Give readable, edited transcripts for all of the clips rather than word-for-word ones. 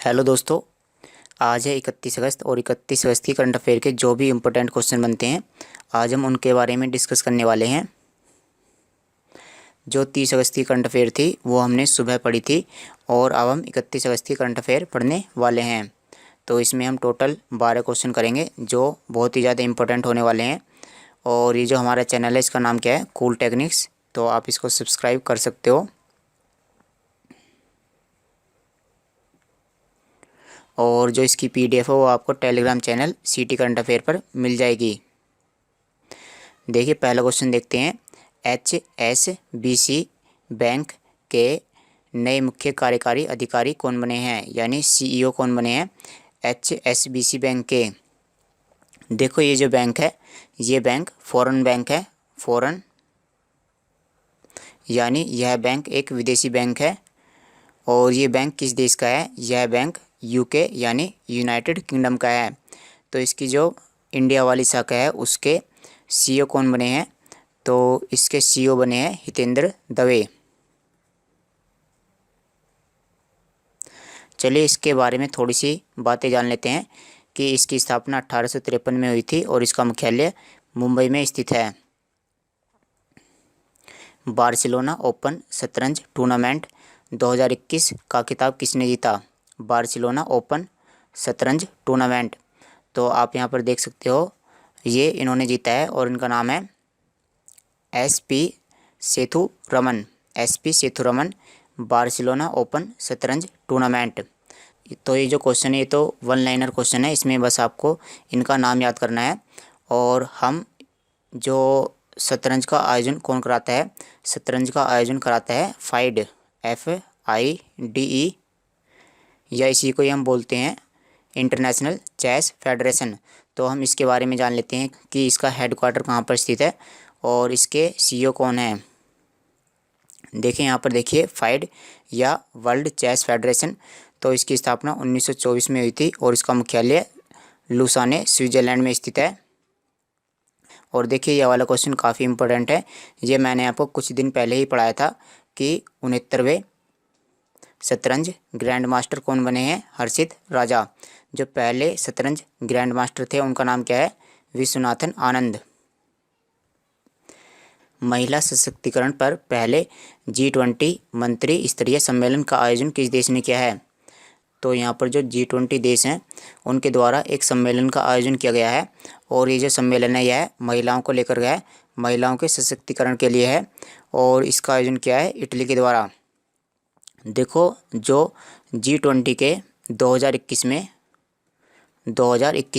Hello दोस्तों, आज है 31 अगस्त और 31 अगस्त की करंट अफेयर के जो भी इम्पोर्टेंट क्वेश्चन बनते हैं आज हम उनके बारे में डिस्कस करने वाले हैं। जो 30 अगस्त की करंट अफेयर थी वो हमने सुबह पढ़ी थी और अब हम 31 अगस्त की करंट अफेयर पढ़ने वाले हैं। तो इसमें हम टोटल 12 क्वेश्चन करेंगे जो बहुत ही ज़्यादा इम्पोर्टेंट होने वाले हैं। और ये जो हमारा चैनल है इसका नाम क्या है, कूल टेक्निक्स। तो आप इसको सब्सक्राइब कर सकते हो और जो इसकी PDF है वो आपको Telegram channel CT current affair पर मिल जाएगी। देखिए पहला क्वेश्चन देखते हैं। HSBC बैंक के नए मुख्य कार्यकारी अधिकारी कौन बने हैं, यानी CEO कौन बने हैं HSBC बैंक के। देखो ये जो बैंक है ये बैंक फॉरेन बैंक है, फॉरेन यानी यह बैंक एक विदेशी बैंक है। और ये बैंक किस देश का है, यह बैंक UK यानी यूनाइटेड किंगडम का है। तो इसकी जो इंडिया वाली शाखा है उसके CEO कौन बने हैं, तो इसके CEO बने हैं हितेंद्र दवे। चलिए इसके बारे में थोड़ी सी बातें जान लेते हैं कि इसकी स्थापना 1853 में हुई थी और इसका मुख्यालय मुंबई में स्थित है। बार्सिलोना ओपन शतरंज टूर्नामेंट 2021 का खिताब किसने जीता, बार्सिलोना ओपन शतरंज टूर्नामेंट। तो आप यहाँ पर देख सकते हो ये इन्होंने जीता है और इनका नाम है SP Sethuraman, SP Sethuraman Barcelona open शतरंज टूर्नामेंट। तो ये जो क्वेश्चन है ये तो वन लाइनर क्वेश्चन है, इसमें बस आपको इनका नाम याद करना है। और हम जो शतरंज का आयोजन कौन कराता है, शतरंज का आयोजन कराता है FIDE, FIDE, या इसी को ही हम बोलते हैं इंटरनेशनल चेस फेडरेशन। तो हम इसके बारे में जान लेते हैं कि इसका हेडक्वार्टर कहाँ पर स्थित है और इसके CEO कौन है। देखिए यहाँ पर देखिए FIDE या वर्ल्ड चेस फेडरेशन, तो इसकी स्थापना 1924 में हुई थी और इसका मुख्यालय लुसाने स्विट्ज़रलैंड में स्थित है। और देखिए यह वाला क्वेश्चन काफ़ी इंपॉर्टेंट है, ये मैंने आपको कुछ दिन पहले ही पढ़ाया था कि 69वें शतरंज ग्रैंड मास्टर कौन बने हैं, हर्षित राजा। जो पहले शतरंज ग्रैंड मास्टर थे उनका नाम क्या है, विश्वनाथन आनंद। महिला सशक्तिकरण पर पहले G20 मंत्री स्तरीय सम्मेलन का आयोजन किस देश ने किया है। तो यहाँ पर जो G20 देश हैं उनके द्वारा एक सम्मेलन का आयोजन किया गया है और ये जो सम्मेलन है यह महिलाओं को लेकर गया है, महिलाओं के सशक्तिकरण के लिए है और इसका आयोजन किया है इटली के द्वारा। देखो जो G20 के 2021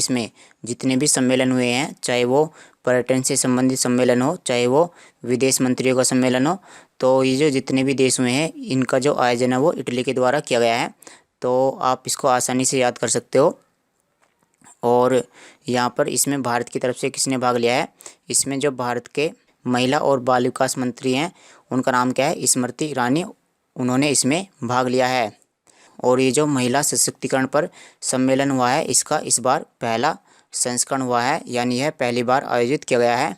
में जितने भी सम्मेलन हुए हैं, चाहे वो पर्यटन से संबंधित सम्मेलन हो, चाहे वो विदेश मंत्रियों का सम्मेलन हो, तो ये जो जितने भी देश हुए हैं इनका जो आयोजन है वो इटली के द्वारा किया गया है। तो आप इसको आसानी से याद कर सकते हो। और यहाँ पर इसमें भारत की तरफ से किसने भाग लिया है, इसमें जो भारत के महिला और बाल विकास मंत्री हैं उनका नाम क्या है, स्मृति ईरानी, उन्होंने इसमें भाग लिया है। और ये जो महिला सशक्तिकरण पर सम्मेलन हुआ है इसका इस बार पहला संस्करण हुआ है, यानी यह पहली बार आयोजित किया गया है।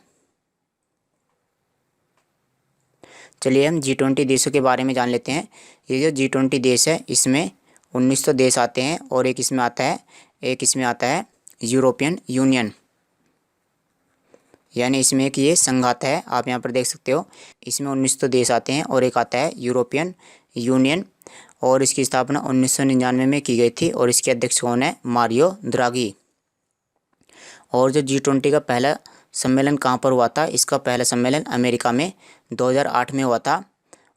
चलिए हम G20 देशों के बारे में जान लेते हैं। ये जो G20 देश है इसमें 1900 देश आते हैं और एक इसमें आता है यूरोपियन यूनियन, यानी इसमें एक ये संघ आता है। आप यहाँ पर देख सकते हो इसमें 1900 देश आते हैं और एक आता है यूरोपियन यूनियन और इसकी स्थापना 1999 में की गई थी और इसके अध्यक्ष कौन है, मारियो द्रागी। और जो G20 का पहला सम्मेलन कहाँ पर हुआ था, इसका पहला सम्मेलन अमेरिका में 2008 में हुआ था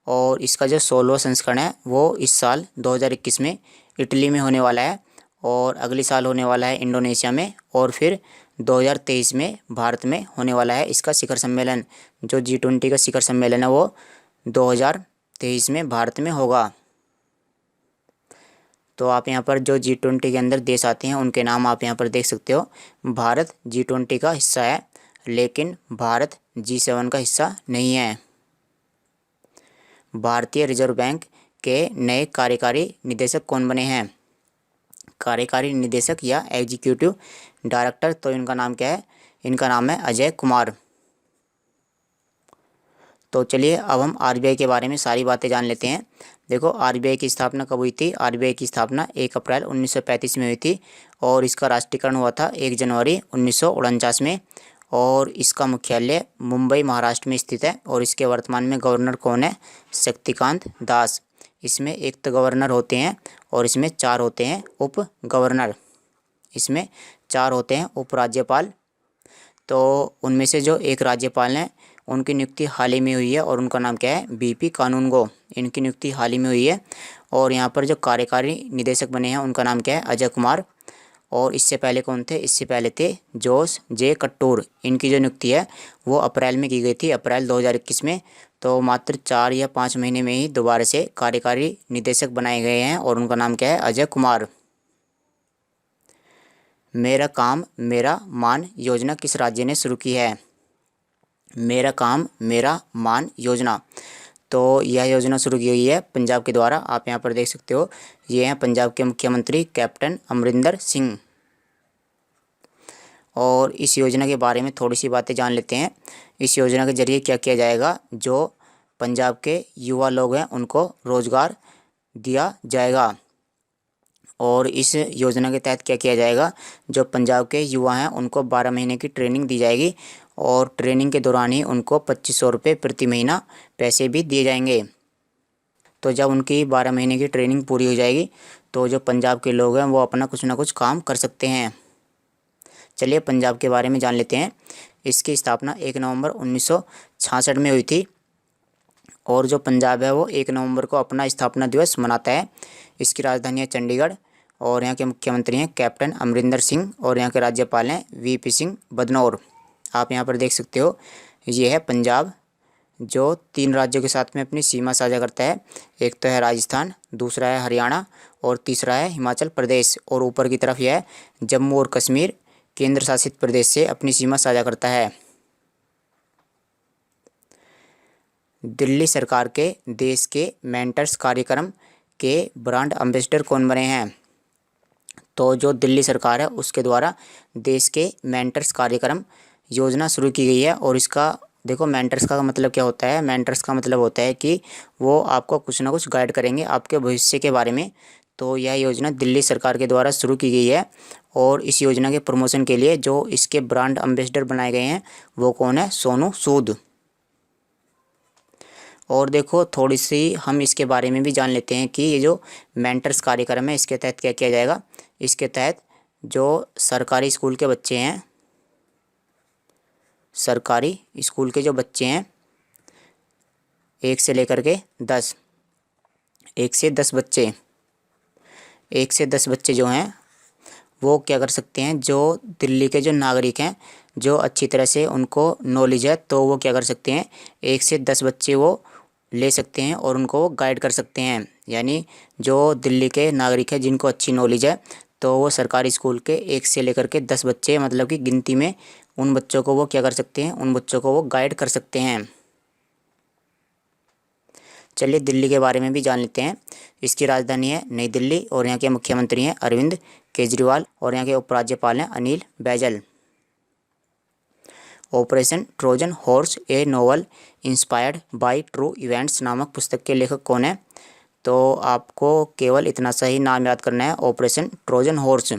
और इसका जो 16वां संस्करण है वो इस साल 2021 में इटली में होने वाला है और अगले साल होने वाला है इंडोनेशिया में और फिर 2023 में भारत में होने वाला है इसका शिखर सम्मेलन। जो G20 का शिखर सम्मेलन है वो 2023 में भारत में होगा। तो आप यहाँ पर जो G20 के अंदर देश आते हैं उनके नाम आप यहाँ पर देख सकते हो। भारत G20 का हिस्सा है लेकिन भारत G7 का हिस्सा नहीं है। भारतीय रिजर्व बैंक के नए कार्यकारी निदेशक कौन बने हैं, कार्यकारी निदेशक या एग्जीक्यूटिव डायरेक्टर, तो इनका नाम क्या है, इनका नाम है अजय कुमार। तो चलिए अब हम RBI के बारे में सारी बातें जान लेते हैं। देखो आरबीआई की स्थापना कब हुई थी? आरबीआई की स्थापना 1 अप्रैल 1935 में हुई थी और इसका राष्ट्रीयकरण हुआ था 1 जनवरी 1949 में। और इसका मुख्यालय मुंबई महाराष्ट्र में स्थित है। और इसके वर्तमान में गवर्नर कौन है? शक्तिकांत दास। इसमें एक तो गवर्नर होते हैं और इसमें 4 होते हैं उप गवर्नर। इसमें 4 होते हैं उपराज्यपाल। तो उनमें से जो एक राज्यपाल हैं उनकी नियुक्ति हाल ही में हुई है और उनका नाम क्या है? बीपी कानूनगो। इनकी नियुक्ति हाल ही में हुई है। और यहाँ पर जो कार्यकारी निदेशक बने हैं उनका नाम क्या है? अजय कुमार। और इससे पहले कौन थे? इससे पहले थे जोस जे कट्टूर। इनकी जो नियुक्ति है वो अप्रैल में की गई थी, अप्रैल 2021 में। तो मात्र 4 या 5 महीने में ही दोबारा से कार्यकारी निदेशक बनाए गए हैं और उनका नाम क्या है? अजय कुमार। मेरा काम मेरा मान योजना किस राज्य ने शुरू की है? मेरा काम मेरा मान योजना, तो यह योजना शुरू की हुई है पंजाब के द्वारा। आप यहाँ पर देख सकते हो, ये हैं पंजाब के मुख्यमंत्री कैप्टन अमरिंदर सिंह। और इस योजना के बारे में थोड़ी सी बातें जान लेते हैं। इस योजना के जरिए क्या किया जाएगा? जो पंजाब के युवा लोग हैं उनको रोज़गार दिया जाएगा। और इस योजना के तहत क्या किया जाएगा? जो पंजाब के युवा हैं उनको 12 महीने की ट्रेनिंग दी जाएगी और ट्रेनिंग के दौरान ही उनको 2500 रुपये प्रति महीना पैसे भी दिए जाएंगे। तो जब उनकी 12 महीने की ट्रेनिंग पूरी हो जाएगी तो जो पंजाब के लोग हैं वो अपना कुछ ना कुछ काम कर सकते हैं। चलिए पंजाब के बारे में जान लेते हैं। इसकी स्थापना 1 नवंबर 1966 में हुई थी और जो पंजाब है वो 1 नवंबर को अपना स्थापना दिवस मनाता है। इसकी राजधानी है चंडीगढ़ और यहाँ के मुख्यमंत्री हैं कैप्टन अमरिंदर सिंह और यहाँ के राज्यपाल हैं वीपी सिंह बदनौर। आप यहाँ पर देख सकते हो, ये है पंजाब जो 3 राज्यों के साथ में अपनी सीमा साझा करता है। एक तो है राजस्थान, दूसरा है हरियाणा और तीसरा है हिमाचल प्रदेश। और ऊपर की तरफ यह है जम्मू और कश्मीर केंद्र शासित प्रदेश से अपनी सीमा साझा करता है। दिल्ली सरकार के देश के मेंटर्स कार्यक्रम के ब्रांड एम्बेसडर कौन बने हैं? तो जो दिल्ली सरकार है उसके द्वारा देश के मेंटर्स कार्यक्रम योजना शुरू की गई है। और इसका देखो, मेंटर्स का मतलब क्या होता है? मेंटर्स का मतलब होता है कि वो आपको कुछ ना कुछ गाइड करेंगे आपके भविष्य के बारे में। तो यह योजना दिल्ली सरकार के द्वारा शुरू की गई है। और इस योजना के प्रमोशन के लिए जो इसके ब्रांड एम्बेसडर बनाए गए हैं वो कौन है? सोनू सूद। और देखो थोड़ी सी हम इसके बारे में भी जान लेते हैं कि ये जो मेंटर्स कार्यक्रम है इसके तहत क्या किया जाएगा। इसके तहत जो सरकारी स्कूल के बच्चे हैं, सरकारी स्कूल के जो बच्चे हैं 1 से लेकर के 10, 1 से 10 बच्चे, 1 से 10 बच्चे जो हैं वो क्या कर सकते हैं? जो दिल्ली के जो नागरिक हैं जो अच्छी तरह से उनको नॉलेज है तो वो क्या कर सकते हैं? 1 से 10 बच्चे वो ले सकते हैं और उनको वो गाइड कर सकते हैं। यानी जो दिल्ली के नागरिक हैं जिनको अच्छी नॉलेज है तो वो सरकारी स्कूल के 1 से लेकर के 10 बच्चे मतलब कि गिनती में उन बच्चों को वो क्या कर सकते हैं? उन बच्चों को वो गाइड कर सकते हैं। चलिए दिल्ली के बारे में भी जान लेते हैं। इसकी राजधानी है नई दिल्ली और यहाँ के मुख्यमंत्री हैं अरविंद केजरीवाल और यहाँ के उपराज्यपाल हैं Anil Baijal. Operation Trojan horse A novel inspired by true events नामक पुस्तक के लेखक कौन है? तो आपको केवल इतना सा ही नाम याद करना है, ऑपरेशन ट्रोजन हॉर्स।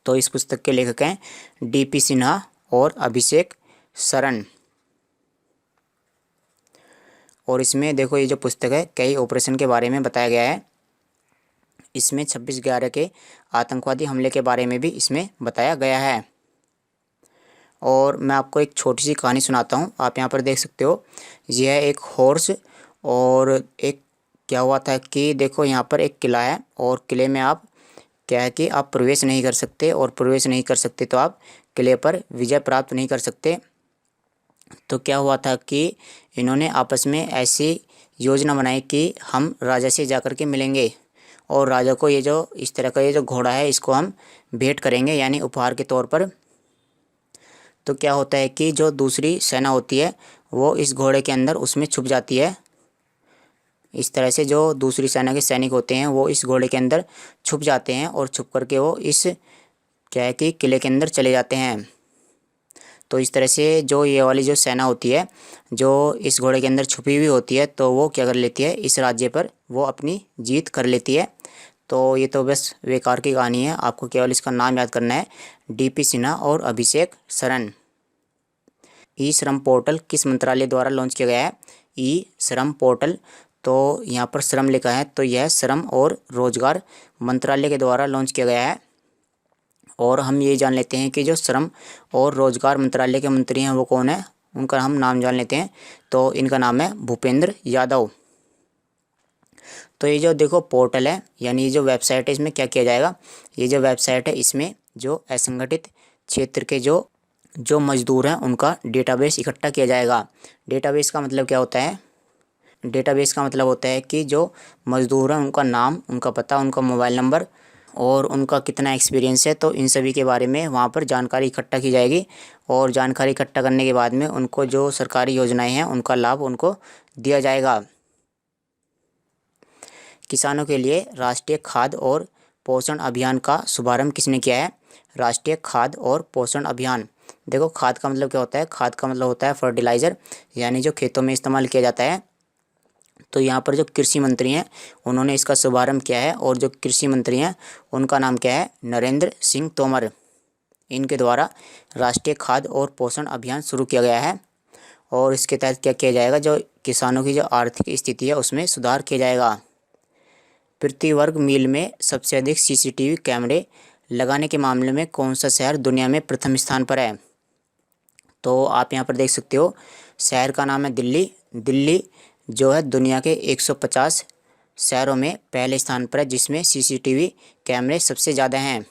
तो इस पुस्तक के लेखक हैं डीपी सिन्हा और अभिषेक शरण। और इसमें देखो ये जो पुस्तक है कई ऑपरेशन के बारे में बताया गया है। इसमें 26/11 के आतंकवादी हमले के बारे में भी इसमें बताया गया है। और मैं आपको एक छोटी सी कहानी सुनाता हूँ। आप यहाँ पर देख सकते हो, यह एक हॉर्स और एक क्या हुआ था कि देखो यहाँ पर एक किला है और किले में आप क्या है कि आप प्रवेश नहीं कर सकते और प्रवेश नहीं कर सकते तो आप किले पर विजय प्राप्त नहीं कर सकते। तो क्या हुआ था कि इन्होंने आपस में ऐसी योजना बनाई कि हम राजा से जाकर के मिलेंगे और राजा को ये जो इस तरह का ये जो घोड़ा है इसको हम भेंट करेंगे यानी उपहार के तौर पर। तो क्या होता है कि जो दूसरी सेना होती है वो इस घोड़े के अंदर उसमें छुप जाती है। इस तरह से जो दूसरी सेना के सैनिक होते हैं वो इस घोड़े के अंदर छुप जाते हैं और छुप करके वो इस क्या है कि किले के अंदर चले जाते हैं। तो इस तरह से जो ये वाली जो सेना होती है जो इस घोड़े के अंदर छुपी हुई होती है, तो वो क्या कर लेती है, इस राज्य पर वो अपनी जीत कर लेती है। तो ये तो बस बेकार की कहानी है, आपको केवल इसका नाम याद करना है, DP सिन्हा और अभिषेक सरन। ई श्रम पोर्टल किस मंत्रालय द्वारा लॉन्च किया गया है? ई श्रम पोर्टल, तो यहाँ पर श्रम लिखा है, तो यह श्रम और रोजगार मंत्रालय के द्वारा लॉन्च किया गया है। और हम ये जान लेते हैं कि जो श्रम और रोजगार मंत्रालय के मंत्री हैं वो कौन है, उनका हम नाम जान लेते हैं। तो इनका नाम है भूपेंद्र यादव। तो ये जो देखो पोर्टल है, यानी ये जो वेबसाइट है, इसमें क्या किया जाएगा, ये जो वेबसाइट है इसमें जो असंगठित क्षेत्र के जो मजदूर हैं उनका डेटाबेस इकट्ठा किया जाएगा। डेटाबेस का मतलब क्या होता है? डेटाबेस का मतलब होता है कि जो मजदूर हैं उनका नाम, उनका पता, उनका मोबाइल नंबर और उनका कितना एक्सपीरियंस है, तो इन सभी के बारे में वहाँ पर जानकारी इकट्ठा की जाएगी। और जानकारी इकट्ठा करने के बाद में उनको जो सरकारी योजनाएं हैं उनका लाभ उनको दिया जाएगा। किसानों के लिए राष्ट्रीय खाद्य और पोषण अभियान का शुभारंभ किसने किया है? राष्ट्रीय खाद्य और पोषण अभियान। देखो खाद का मतलब क्या होता है? खाद का मतलब होता है फर्टिलाइज़र, यानी जो खेतों में इस्तेमाल किया जाता है। तो यहाँ पर जो कृषि मंत्री हैं उन्होंने इसका शुभारंभ किया है, और जो कृषि मंत्री हैं उनका नाम क्या है? नरेंद्र सिंह तोमर। इनके द्वारा राष्ट्रीय खाद्य और पोषण अभियान शुरू किया गया है। और इसके तहत क्या किया जाएगा, जो किसानों की जो आर्थिक स्थिति है उसमें सुधार किया जाएगा। प्रति वर्ग मील में सबसे अधिक CCTV कैमरे लगाने के मामले में कौन सा शहर दुनिया में प्रथम स्थान पर है? तो आप यहाँ पर देख सकते हो, शहर का नाम है दिल्ली। दिल्ली जो है दुनिया के 150 शहरों में पहले स्थान पर है, जिसमें CCTV कैमरे सबसे ज़्यादा हैं।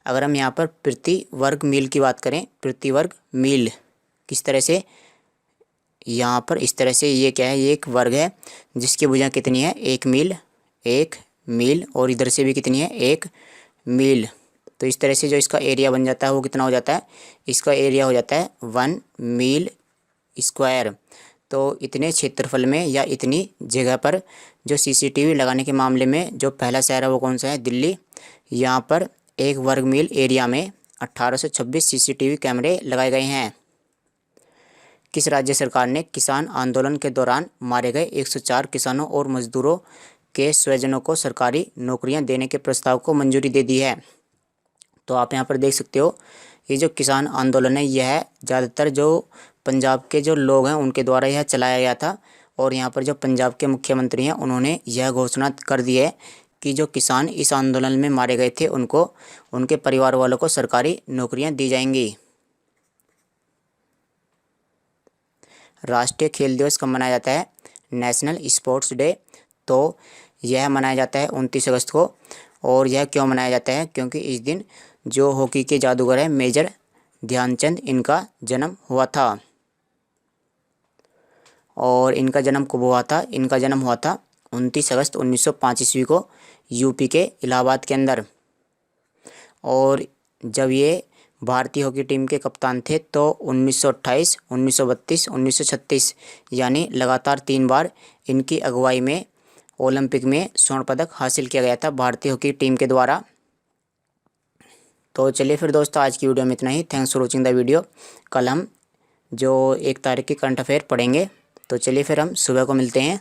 अगर हम यहाँ पर प्रति वर्ग मील की बात करें, प्रति वर्ग मील किस तरह से, यहाँ पर इस तरह से, ये क्या है, ये एक वर्ग है जिसकी भुजा कितनी है? 1 मील, 1 मील, और इधर से भी कितनी है? 1 मील। तो इस तरह से जो इसका एरिया बन जाता है वो कितना हो जाता है? इसका एरिया हो जाता है 1 मील स्क्वायर। तो इतने क्षेत्रफल में या इतनी जगह पर जो CCTV लगाने के मामले में जो पहला शहर है वो कौन सा है? दिल्ली। यहाँ पर 1 वर्ग मील एरिया में 1826 CCTV कैमरे लगाए गए हैं। किस राज्य सरकार ने किसान आंदोलन के दौरान मारे गए 104 किसानों और मजदूरों के स्वजनों को सरकारी नौकरियां देने के प्रस्ताव को मंजूरी दे दी है? तो आप यहाँ पर देख सकते हो, ये जो किसान आंदोलन है यह ज़्यादातर जो पंजाब के जो लोग हैं उनके द्वारा यह चलाया गया था। और यहाँ पर जो पंजाब के मुख्यमंत्री हैं उन्होंने यह घोषणा कर दी है कि जो किसान इस आंदोलन में मारे गए थे उनको, उनके परिवार वालों को सरकारी नौकरियां दी जाएंगी। राष्ट्रीय खेल दिवस कब मनाया जाता है? National sports day. तो यह मनाया जाता है 29 अगस्त को। और यह क्यों मनाया जाता है? क्योंकि इस दिन जो हॉकी के जादूगर है मेजर ध्यानचंद, इनका जन्म हुआ था। और इनका जन्म कब हुआ था? इनका जन्म हुआ था 29 अगस्त 1905 ईस्वी को यूपी के इलाहाबाद के अंदर। और जब ये भारतीय हॉकी टीम के कप्तान थे तो 1928, 1932, 1936 यानी लगातार 3 बार इनकी अगुवाई में ओलंपिक में स्वर्ण पदक हासिल किया गया था भारतीय हॉकी टीम के द्वारा। तो चलिए फिर दोस्तों, आज की वीडियो में इतना ही। Thanks for watching the video. कल हम जो 1 तारीख की करंट अफेयर पढ़ेंगे। तो चलिए फिर हम सुबह को मिलते हैं।